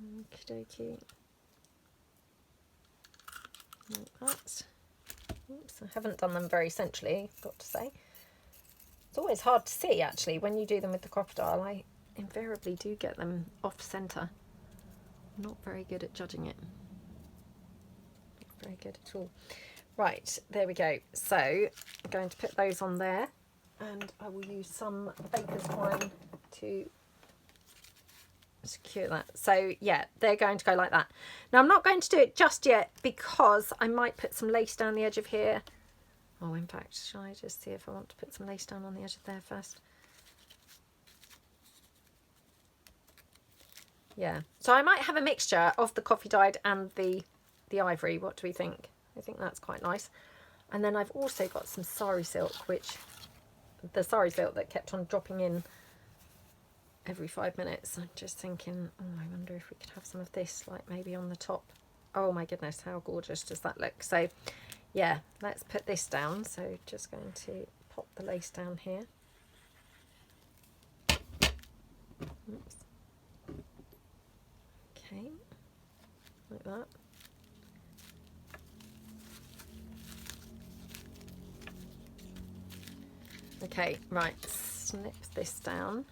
Okie dokie. Like that. Oops, I haven't done them very centrally, I've got to say. It's always hard to see actually when you do them with the crocodile. I invariably do get them off centre. I'm not very good at judging it. Not very good at all. Right, there we go. So I'm going to put those on there, and I will use some baker's twine to secure that. So yeah, they're going to go like that. Now I'm not going to do it just yet because I might put some lace down the edge of here. Oh, in fact, shall I just see if I want to put some lace down on the edge of there first? Yeah, so I might have a mixture of the coffee dyed and the ivory. What do we think? I think that's quite nice. And then I've also got some sari silk, which the sari silk that kept on dropping in every 5 minutes. I'm just thinking, oh, I wonder if we could have some of this, like maybe on the top. Oh my goodness, how gorgeous does that look? So yeah, let's put this down. So just going to pop the lace down here. Oops. Okay, like that. Okay, right, snip this down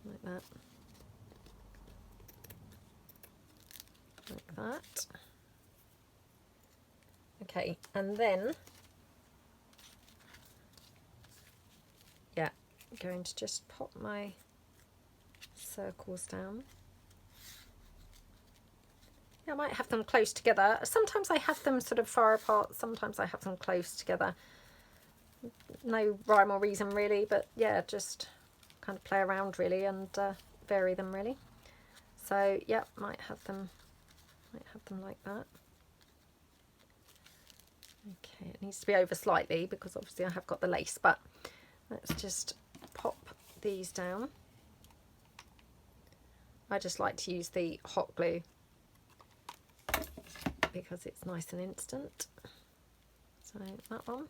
like that, like that. Okay, and then yeah, I'm going to just pop my circles down. Yeah, I might have them close together. Sometimes I have them sort of far apart, sometimes I have them close together. No rhyme or reason really, but yeah, just kind of play around really and vary them really. So yeah, might have them like that. Okay, it needs to be over slightly because obviously I have got the lace, but let's just pop these down. I just like to use the hot glue because it's nice and instant. So that one.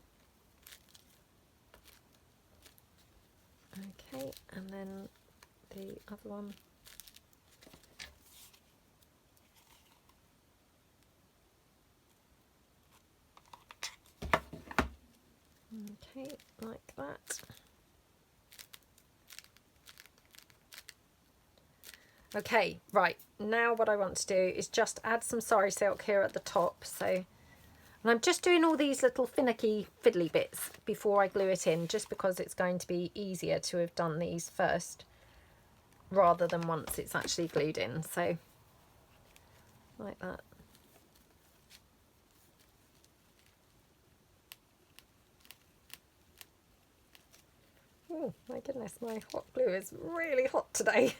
Okay, and then the other one. Okay, like that. Okay, right, now what I want to do is just add some sari silk here at the top. So, and I'm just doing all these little finicky fiddly bits before I glue it in, just because it's going to be easier to have done these first rather than once it's actually glued in. So, like that. Oh my goodness, my hot glue is really hot today.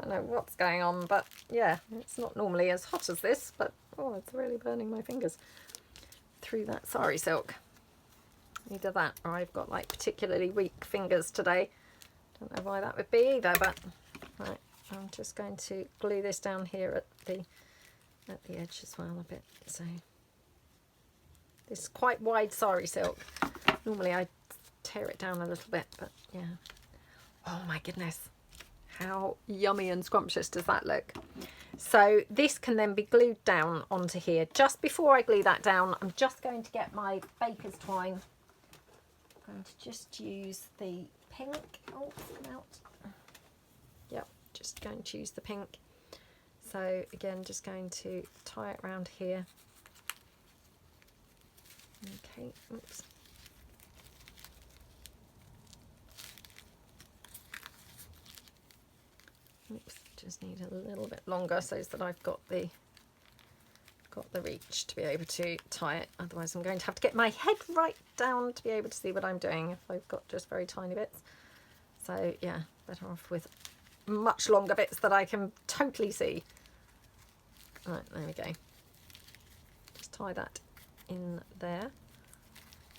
Don't know what's going on, but yeah, it's not normally as hot as this, but oh, it's really burning my fingers through that sari silk. Either that or I've got like particularly weak fingers today. Don't know why that would be either, but right, I'm just going to glue this down here at the edge as well a bit. So this is quite wide sari silk. Normally I tear it down a little bit, but yeah. Oh my goodness, how yummy and scrumptious does that look? So this can then be glued down onto here. Just before I glue that down, I'm just going to get my baker's twine. I'm going to just use the pink. Oh, come out. Yep, just going to use the pink. So again, just going to tie it around here. Okay, oops. Oops, just need a little bit longer so that I've got the reach to be able to tie it. Otherwise I'm going to have to get my head right down to be able to see what I'm doing if I've got just very tiny bits. So yeah, better off with much longer bits that I can totally see. Right, there we go. Just tie that in there,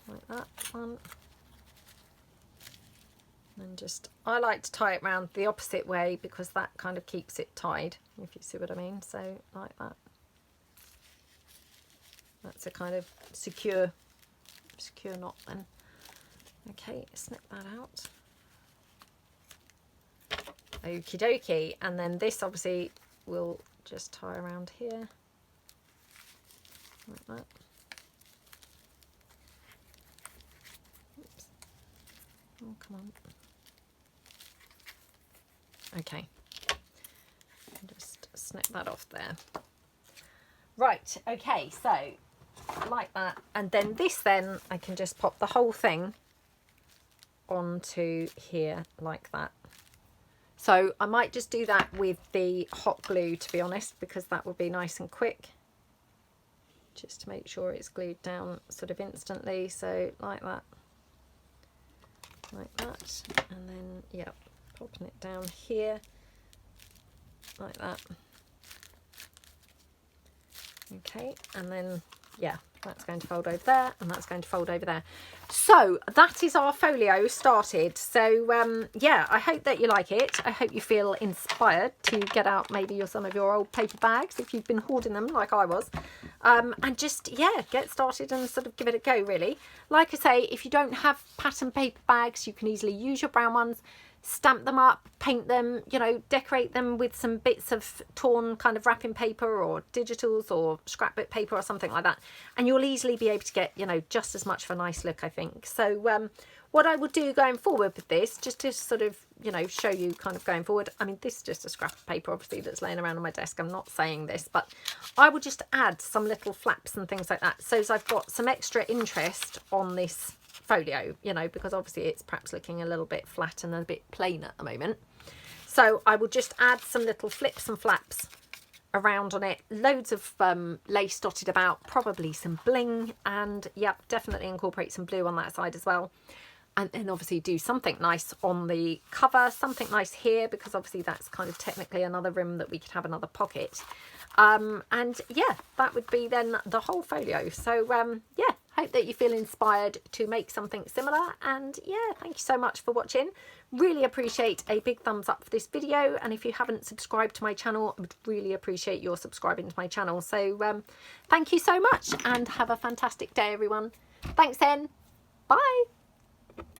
like that one. And just, I like to tie it round the opposite way because that kind of keeps it tied, if you see what I mean. So like that. That's a kind of secure knot then. Okay, snip that out. Okie dokie. And then this obviously will just tie around here. Like that. Oops. Oh, come on. Okay, just snip that off there. Right, okay, so like that, and then this, then I can just pop the whole thing onto here like that. So I might just do that with the hot glue, to be honest, because that would be nice and quick. Just to make sure it's glued down sort of instantly. So like that. Like that. And then, yep, popping it down here. Like that. Okay, and then, yeah, that's going to fold over there, and that's going to fold over there. So that is our folio started. So yeah, I hope that you like it. I hope you feel inspired to get out maybe some of your old paper bags if you've been hoarding them like I was, and just, yeah, get started and sort of give it a go, really. Like I say, if you don't have pattern paper bags, you can easily use your brown ones, stamp them up, paint them, you know, decorate them with some bits of torn kind of wrapping paper or digitals or scrapbook paper or something like that, and you'll easily be able to get, you know, just as much of a nice look, I think. So what I will do going forward with this, just to sort of, you know, show you kind of going forward, I mean, this is just a scrap of paper obviously that's laying around on my desk, I'm not saying this, but I will just add some little flaps and things like that, so as I've got some extra interest on this folio, you know, because obviously it's perhaps looking a little bit flat and a bit plain at the moment. So I will just add some little flips and flaps around on it, loads of lace dotted about, probably some bling, and yep, definitely incorporate some blue on that side as well. And then obviously do something nice on the cover, something nice here, because obviously that's kind of technically another room that we could have another pocket. And yeah, that would be then the whole folio. So yeah, hope that you feel inspired to make something similar. And yeah, thank you so much for watching. Really appreciate a big thumbs up for this video. And if you haven't subscribed to my channel, I would really appreciate your subscribing to my channel. So thank you so much and have a fantastic day, everyone. Thanks then. Bye.